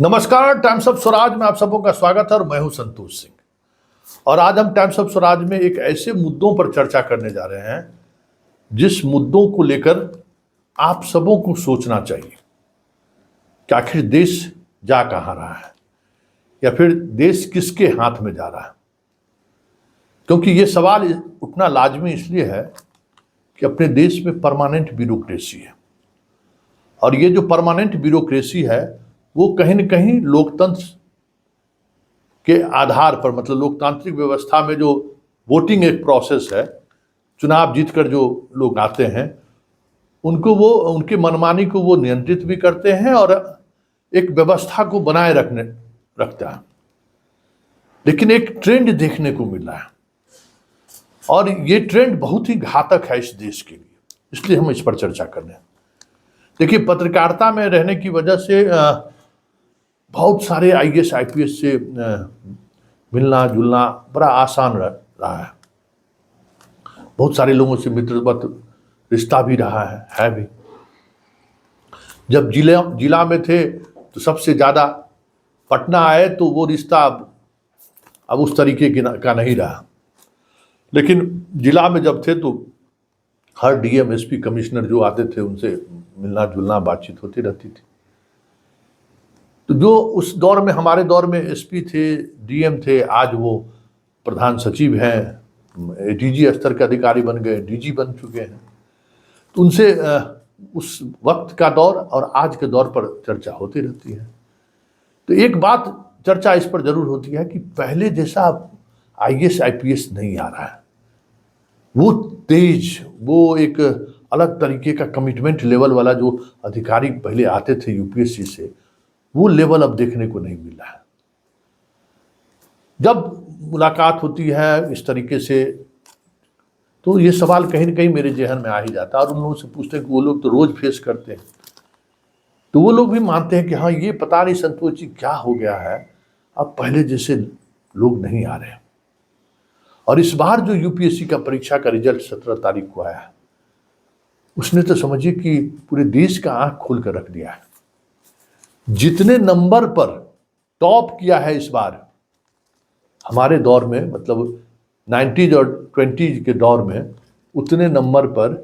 नमस्कार, times of Swaraj में आप सबों का स्वागत है और मैं हूं संतोष सिंह। और आज हम टाइम्स ऑफ स्वराज में एक ऐसे मुद्दों पर चर्चा करने जा रहे हैं जिस मुद्दों को लेकर आप सबों को सोचना चाहिए कि आखिर देश जा कहां रहा है या फिर देश किसके हाथ में जा रहा है। क्योंकि ये सवाल उठना लाजमी इसलिए है कि अपने देश में परमानेंट ब्यूरोक्रेसी है और ये जो परमानेंट ब्यूरोक्रेसी है वो कहीं न कहीं लोकतंत्र के आधार पर, मतलब लोकतांत्रिक व्यवस्था में जो वोटिंग एक प्रोसेस है, चुनाव जीतकर जो लोग आते हैं उनको वो उनकी मनमानी को वो नियंत्रित भी करते हैं और एक व्यवस्था को बनाए रखता है। लेकिन एक ट्रेंड देखने को मिल रहा है और ये ट्रेंड बहुत ही घातक है इस देश के लिए, इसलिए हम इस पर चर्चा कर रहे हैं। देखिए, पत्रकारिता में रहने की वजह से बहुत सारे आईएएस आईपीएस से मिलना जुलना बड़ा आसान रहा है। बहुत सारे लोगों से मित्रवत रिश्ता भी रहा है भी। जब जिला में थे तो सबसे ज़्यादा पटना आए तो वो रिश्ता अब उस तरीके का नहीं रहा। लेकिन जिला में जब थे तो हर डीएम एसपी कमिश्नर जो आते थे उनसे मिलना जुलना बातचीत होती रहती थी। तो जो उस दौर में, हमारे दौर में एसपी थे, डीएम थे, आज वो प्रधान सचिव हैं, डीजी स्तर के अधिकारी बन गए, डीजी बन चुके हैं। तो उनसे उस वक्त का दौर और आज के दौर पर चर्चा होती रहती है। तो एक बात चर्चा इस पर जरूर होती है कि पहले जैसा आईएएस आईपीएस नहीं आ रहा है। वो तेज, वो एक अलग तरीके का कमिटमेंट लेवल वाला जो अधिकारी पहले आते थे यूपीएससी से, वो लेवल अब देखने को नहीं मिल रहा है। जब मुलाकात होती है इस तरीके से तो ये सवाल कहीं ना कहीं मेरे जहन में आ ही जाता है और उन लोगों से पूछते हैं कि वो लोग तो रोज फेस करते हैं, तो वो लोग भी मानते हैं कि हाँ, ये पता नहीं संतोष जी क्या हो गया है, अब पहले जैसे लोग नहीं आ रहे। और इस बार जो यूपीएससी का परीक्षा का रिजल्ट 17 तारीख को आया है, उसने तो समझिए कि पूरे देश का आंख खोल कर रख दिया है। जितने नंबर पर टॉप किया है इस बार हमारे दौर में, मतलब 90s और 20s के दौर में, उतने नंबर पर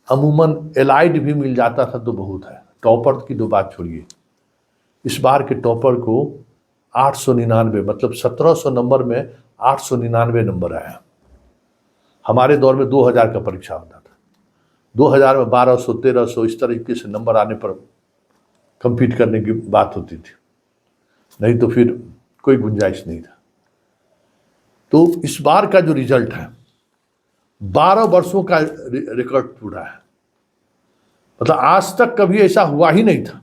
अमूमन एलाइड भी मिल जाता था तो बहुत है। टॉपर की तो बात छोड़िए, इस बार के टॉपर को 899, मतलब 1700 नंबर में 899 नंबर आया। हमारे दौर में 2000 का परीक्षा होता था, 2000 में 1200 1300 इस तरीके से नंबर आने पर कंपीट करने की बात होती थी, नहीं तो फिर कोई गुंजाइश नहीं था। तो इस बार का जो रिजल्ट है 12 वर्षों का रिकॉर्ड टूटा है। मतलब आज तक कभी ऐसा हुआ ही नहीं था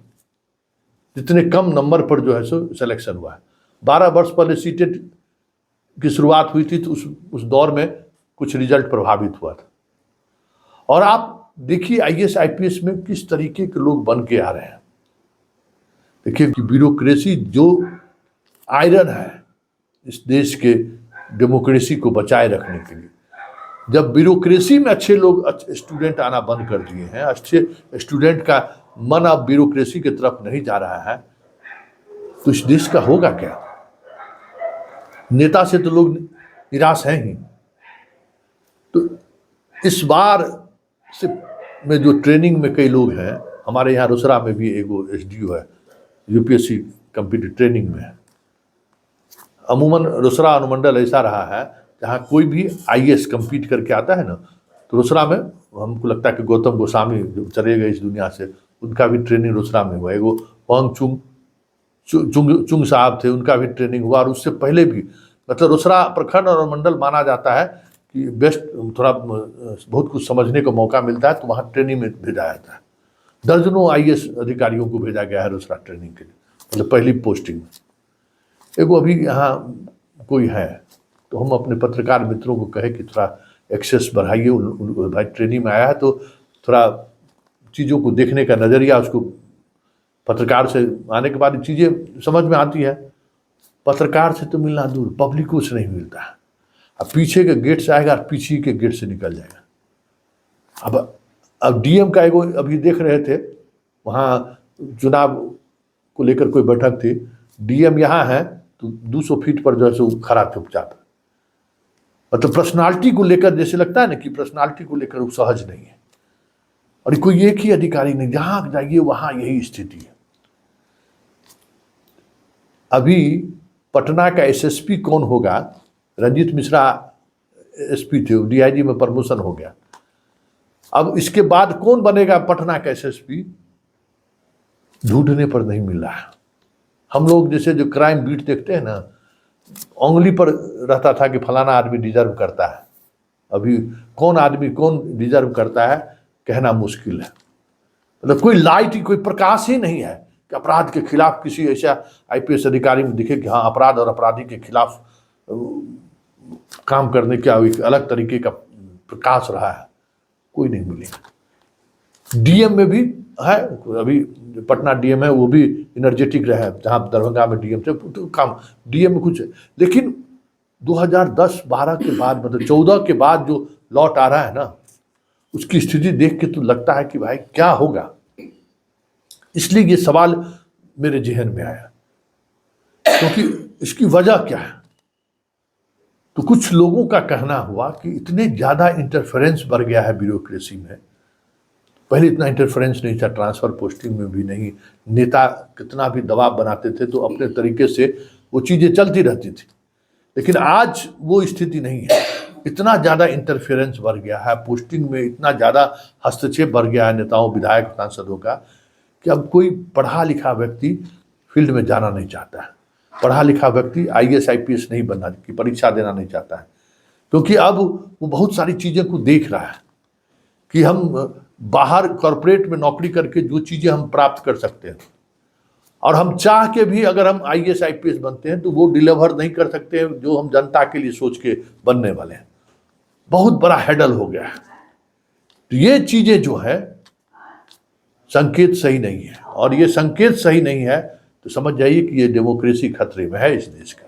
जितने कम नंबर पर जो है सो सिलेक्शन हुआ है। 12 वर्ष पहले सीटेट की शुरुआत हुई थी तो उस दौर में कुछ रिजल्ट प्रभावित हुआ था। और आप देखिए आईएएस आईपीएस में किस तरीके के लोग बन के आ रहे हैं। देखिए कि ब्यूरोक्रेसी जो आयरन है इस देश के डेमोक्रेसी को बचाए रखने के लिए, जब ब्यूरोक्रेसी में अच्छे लोग, अच्छे स्टूडेंट आना बंद कर दिए हैं, अच्छे स्टूडेंट का मन अब ब्यूरोक्रेसी की तरफ नहीं जा रहा है, तो इस देश का होगा क्या। नेता से तो लोग निराश हैं ही। तो इस बार से में जो ट्रेनिंग में कई लोग हैं, हमारे यहाँ रोसड़ा में भी एगो एसडीओ है, यूपीएससी कंप्यूटर ट्रेनिंग में है। अमूमन रोसड़ा अनुमंडल ऐसा रहा है जहाँ कोई भी आईएएस कंपीट करके आता है ना, तो रोसड़ा में हमको लगता है कि गौतम गोस्वामी जो चले गए इस दुनिया से, उनका भी ट्रेनिंग रोसड़ा में हुआ। एगो वांग चुंग साहब थे, उनका भी ट्रेनिंग हुआ। और उससे पहले भी, मतलब रोसड़ा प्रखंड और मंडल माना जाता है कि बेस्ट, थोड़ा बहुत कुछ समझने का मौका मिलता है तो वहाँ ट्रेनिंग में भेजा जाता है। दर्जनों आईएएस अधिकारियों को भेजा गया है रोसड़ा ट्रेनिंग के लिए, मतलब पहली पोस्टिंग में। एगो अभी यहाँ कोई है तो हम अपने पत्रकार मित्रों को कहे कि थोड़ा एक्सेस बढ़ाइए, भाई ट्रेनिंग में आया है तो थोड़ा चीज़ों को देखने का नज़रिया, उसको पत्रकार से आने के बाद चीज़ें समझ में आती है। पत्रकार से तो मिलना दूर, पब्लिक से नहीं मिलता है। अब पीछे के गेट से आएगा और पीछे के गेट से निकल जाएगा। अब डीएम का एगो अभी देख रहे थे, वहाँ चुनाव को लेकर कोई बैठक थी, डीएम यहाँ है तो 200 फीट पर जो है सो खड़ा चुपचाप। मतलब पर्सनालिटी को लेकर जैसे लगता है ना कि पर्सनालिटी को लेकर वो सहज नहीं है, और कोई एक ही अधिकारी नहीं, जहां जाइए वहां यही स्थिति है। अभी पटना का एसएसपी कौन होगा, रंजीत मिश्रा एसपी थे, डीआईजी में प्रमोशन हो गया। अब इसके बाद कौन बनेगा पटना का एसएसपी, ढूंढने पर नहीं मिल रहा है। हम लोग जैसे जो क्राइम बीट देखते हैं ना, उंगली पर रहता था कि फलाना आदमी डिजर्व करता है। अभी कौन आदमी कौन डिजर्व करता है कहना मुश्किल है। मतलब कोई लाइट, कोई प्रकाश ही नहीं है कि अपराध के खिलाफ किसी ऐसा आईपीएस अधिकारी में दिखे कि हाँ अपराध और अपराधी के खिलाफ काम करने का एक अलग तरीके का प्रकाश रहा है, कोई नहीं मिलेगा। डीएम में भी है, अभी पटना डीएम है वो भी एनर्जेटिक रहा है, जहाँ दरभंगा में डीएम थे तो काम डीएम में कुछ है। लेकिन 2010-12 के बाद, मतलब 14 के बाद जो लौट आ रहा है ना, उसकी स्थिति देख के तो लगता है कि भाई क्या होगा। इसलिए ये सवाल मेरे जहन में आया, क्योंकि इसकी वजह क्या है। तो कुछ लोगों का कहना हुआ कि इतने ज़्यादा इंटरफेरेंस बढ़ गया है ब्यूरोक्रेसी में। पहले इतना इंटरफेरेंस नहीं था, ट्रांसफ़र पोस्टिंग में भी नहीं। नेता कितना भी दबाव बनाते थे तो अपने तरीके से वो चीज़ें चलती रहती थी, लेकिन आज वो स्थिति नहीं है। इतना ज़्यादा इंटरफेरेंस बढ़ गया है पोस्टिंग में, इतना ज़्यादा हस्तक्षेप बढ़ गया है नेताओं, विधायक, सांसदों का, कि अब कोई पढ़ा लिखा व्यक्ति फील्ड में जाना नहीं चाहता है। पढ़ा लिखा व्यक्ति आईएएस आईपीएस नहीं बनना की परीक्षा देना नहीं चाहता है, क्योंकि अब वो बहुत सारी चीज़ें को देख रहा है कि हम बाहर कॉरपोरेट में नौकरी करके जो चीज़ें हम प्राप्त कर सकते हैं, और हम चाह के भी अगर हम आईएएस आईपीएस बनते हैं तो वो डिलीवर नहीं कर सकते हैं जो हम जनता के लिए सोच के बनने वाले हैं। बहुत बड़ा हैडल हो गया है। तो ये चीज़ें जो है संकेत सही नहीं है, और ये संकेत सही नहीं है तो समझ जाइए कि ये डेमोक्रेसी खतरे में है इस देश का।